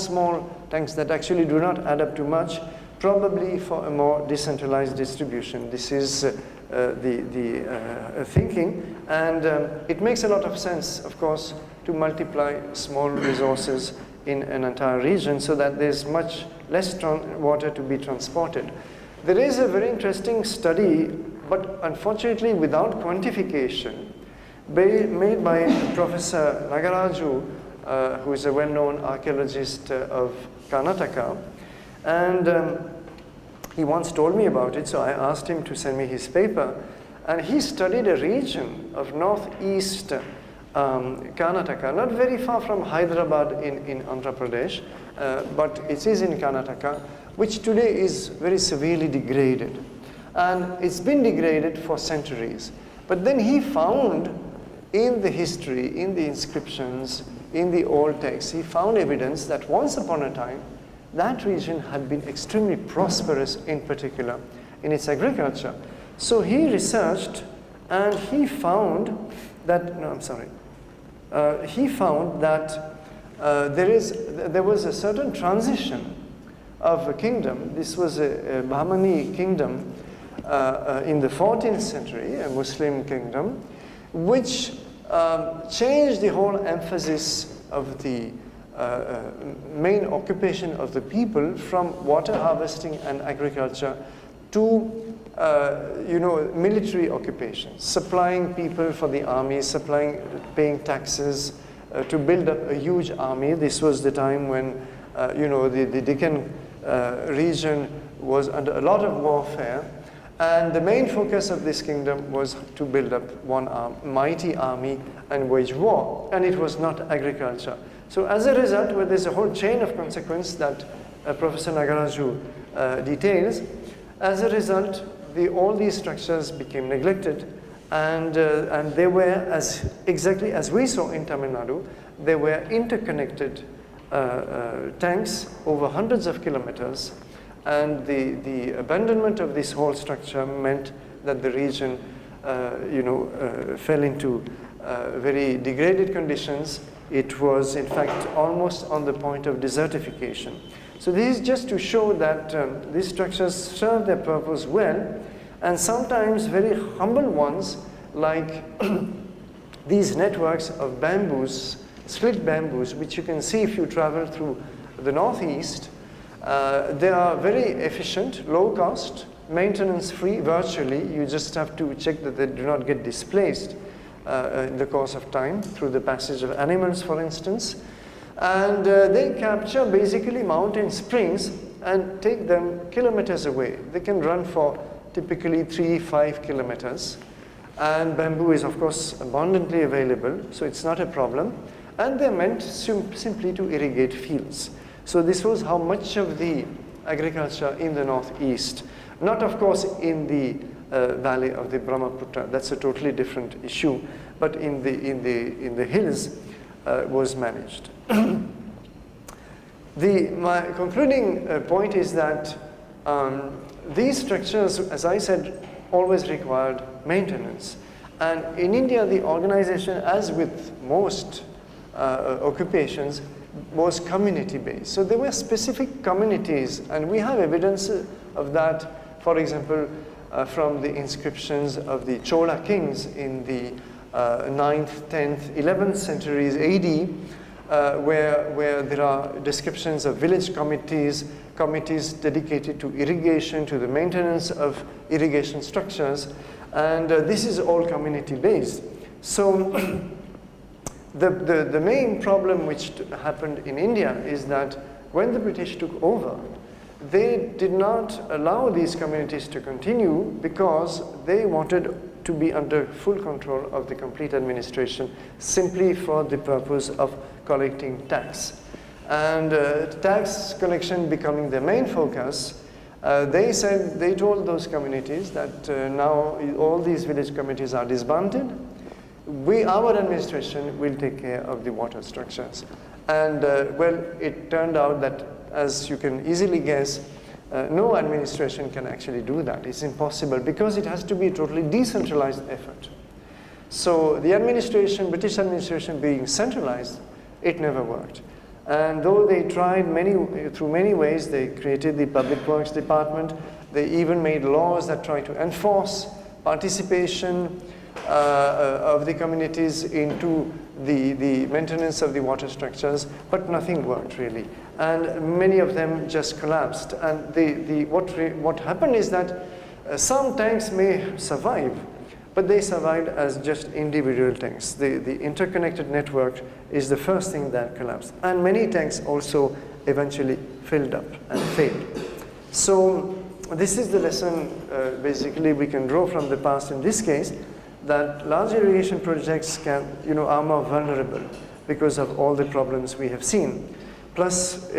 tanks that actually do not add up to much? Probably for a more decentralized distribution. This is the thinking, and it makes a lot of sense, of course, to multiply small resources in an entire region so that there's much less water to be transported. There is a very interesting study, but unfortunately without quantification, made by Professor Nagaraju, who is a well-known archaeologist of Karnataka. And he once told me about it, so I asked him to send me his paper. And he studied a region of northeast Karnataka, not very far from Hyderabad in Andhra Pradesh, but it is in Karnataka, which today is very severely degraded. And it's been degraded for centuries. But then he found in the history, in the inscriptions, in the old texts, he found evidence that once upon a time, that region had been extremely prosperous, in particular, in its agriculture. So he researched, and he found that, he found that there was a certain transition of a kingdom. This was a Bahmani kingdom in the 14th century, a Muslim kingdom, which changed the whole emphasis of the main occupation of the people from water harvesting and agriculture to military occupations, supplying people for the army, paying taxes to build up a huge army. This was the time when the Deccan region was under a lot of warfare, and the main focus of this kingdom was to build up one mighty army and wage war, and it was not agriculture. So as a result, well, there's a whole chain of consequence that Professor Nagaraju details. As a result, all these structures became neglected, And they were, exactly as we saw in Tamil Nadu, they were interconnected tanks over hundreds of kilometers, and the abandonment of this whole structure meant that the region fell into very degraded conditions. It was, in fact, almost on the point of desertification. So this is just to show that these structures serve their purpose well, and sometimes very humble ones, like these networks of bamboos, split bamboos, which you can see if you travel through the northeast. They are very efficient, low cost, maintenance free virtually. You just have to check that they do not get displaced in the course of time through the passage of animals, for instance. And they capture basically mountain springs and take them kilometers away. They can run for typically 3-5 kilometers. And bamboo is, of course, abundantly available, so it's not a problem. And they're meant simply to irrigate fields. So this was how much of the agriculture in the northeast, not of course in the valley of the Brahmaputra, that's a totally different issue, but in the hills was managed. My concluding point is that these structures, as I said, always required maintenance. And in India, the organization, as with most occupations, was community-based. So there were specific communities, and we have evidence of that, for example, from the inscriptions of the Chola kings in the 9th, 10th, 11th centuries AD, where there are descriptions of village committees dedicated to irrigation, to the maintenance of irrigation structures, and this is all community-based. So the main problem which happened in India is that when the British took over, they did not allow these communities to continue because they wanted to be under full control of the complete administration simply for the purpose of collecting tax. And tax collection becoming their main focus, they told those communities that now all these village committees are disbanded. Our administration will take care of the water structures. And well, it turned out that, as you can easily guess, no administration can actually do that. It's impossible because it has to be a totally decentralized effort. So the administration, British administration being centralized, it never worked. And though they tried through many ways, they created the Public Works Department, they even made laws that try to enforce participation of the communities into the maintenance of the water structures, but nothing worked really. And many of them just collapsed. And what happened is that some tanks may survive, but they survived as just individual tanks. The interconnected network is the first thing that collapsed. And many tanks also eventually filled up and failed. So this is the lesson basically we can draw from the past in this case, that large irrigation projects are more vulnerable because of all the problems we have seen. Plus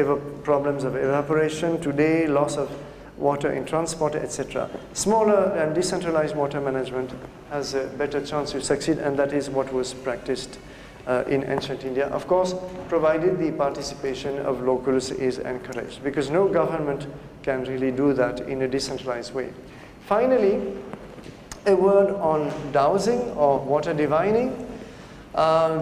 problems of evaporation today, loss of water in transport, etc. Smaller and decentralized water management has a better chance to succeed, and that is what was practiced in ancient India. Of course, provided the participation of locals is encouraged, because no government can really do that in a decentralized way. Finally, a word on dowsing or water divining.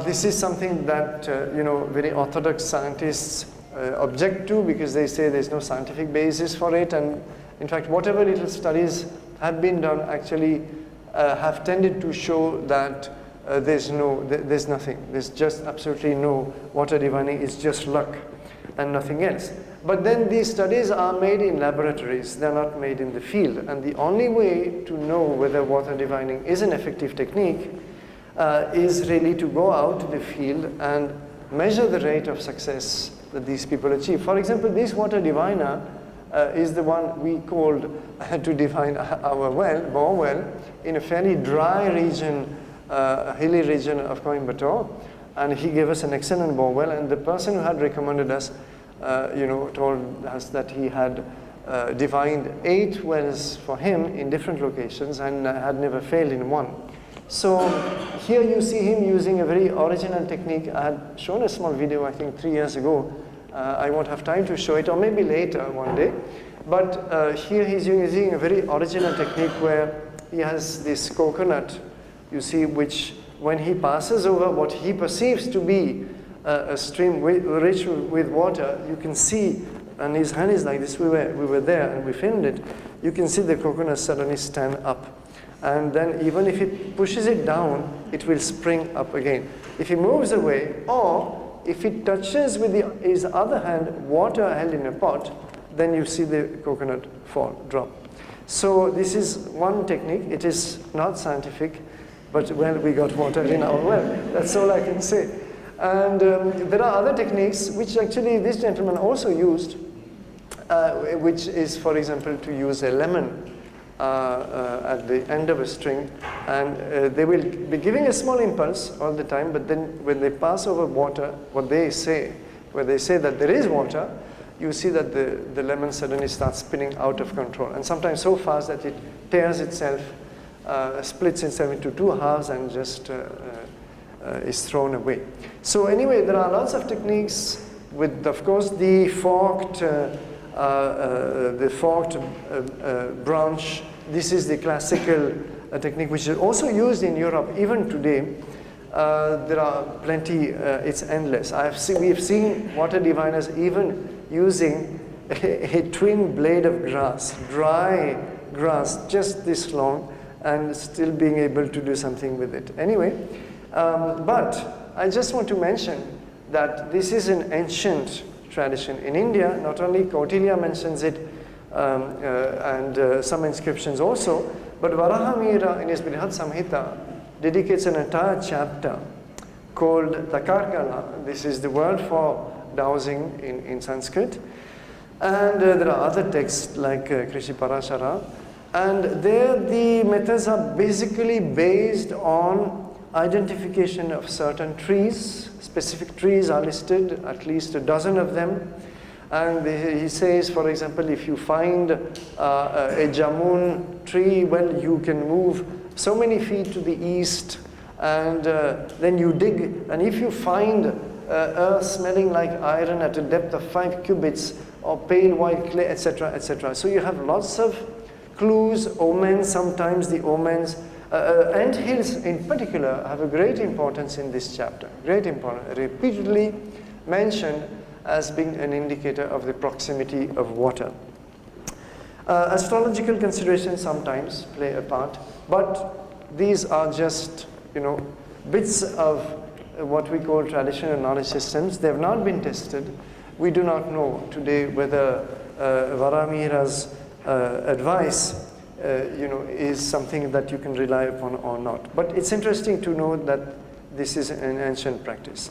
This is something that very orthodox scientists object to because they say there's no scientific basis for it, and in fact whatever little studies have been done actually have tended to show that there's nothing. There's just absolutely no water divining. It's just luck and nothing else. But then these studies are made in laboratories. They're not made in the field. And the only way to know whether water divining is an effective technique is really to go out to the field and measure the rate of success that these people achieve. For example, this water diviner is the one we called to divine our bore well, in a fairly dry region, hilly region of Coimbatore. And he gave us an excellent bore well, and the person who had recommended us told us that he had divined 8 wells for him in different locations and had never failed in one. So here you see him using a very original technique. I had shown a small video, I think 3 years ago. I won't have time to show it, or maybe later one day. But here he's using a very original technique where he has this coconut, you see, which when he passes over what he perceives to be a stream rich with water, you can see, and his hand is like this. We were there and we filmed it. You can see the coconut suddenly stand up. And then even if he pushes it down, it will spring up again. If he moves away, or if he touches with his other hand water held in a pot, then you see the coconut fall, drop. So this is one technique. It is not scientific, but well, we got water in our well. That's all I can say. And there are other techniques which actually this gentleman also used, which is, for example, to use a lemon at the end of a string, and they will be giving a small impulse all the time, but then when they pass over water, what they say, where they say that there is water, you see that the lemon suddenly starts spinning out of control, and sometimes so fast that it tears itself, splits itself into two halves and just is thrown away. So anyway, there are lots of techniques with, of course, the forked branch. This is the classical technique which is also used in Europe even today. There are plenty, it's endless. We've seen water diviners even using a twin blade of grass, dry grass, just this long, and still being able to do something with it. Anyway, but I just want to mention that this is an ancient tradition. In India, not only Kautilya mentions it, and some inscriptions also, but Varahamira in his Brihad Samhita dedicates an entire chapter called Takargala. This is the word for dowsing in Sanskrit. And there are other texts like Krishi Parashara. And there the methods are basically based on identification of certain trees. Specific trees are listed, at least a dozen of them. And he says, for example, if you find a jamun tree, well, you can move so many feet to the east, and then you dig. And if you find earth smelling like iron at a depth of 5 cubits, or pale white clay, etc., etc. So you have lots of clues, omens. Sometimes the omens, ant hills in particular, have a great importance in this chapter. Great importance, repeatedly mentioned as being an indicator of the proximity of water. Astrological considerations sometimes play a part, but these are just, bits of what we call traditional knowledge systems. They have not been tested. We do not know today whether Varamira's advice, is something that you can rely upon or not. But it's interesting to know that this is an ancient practice.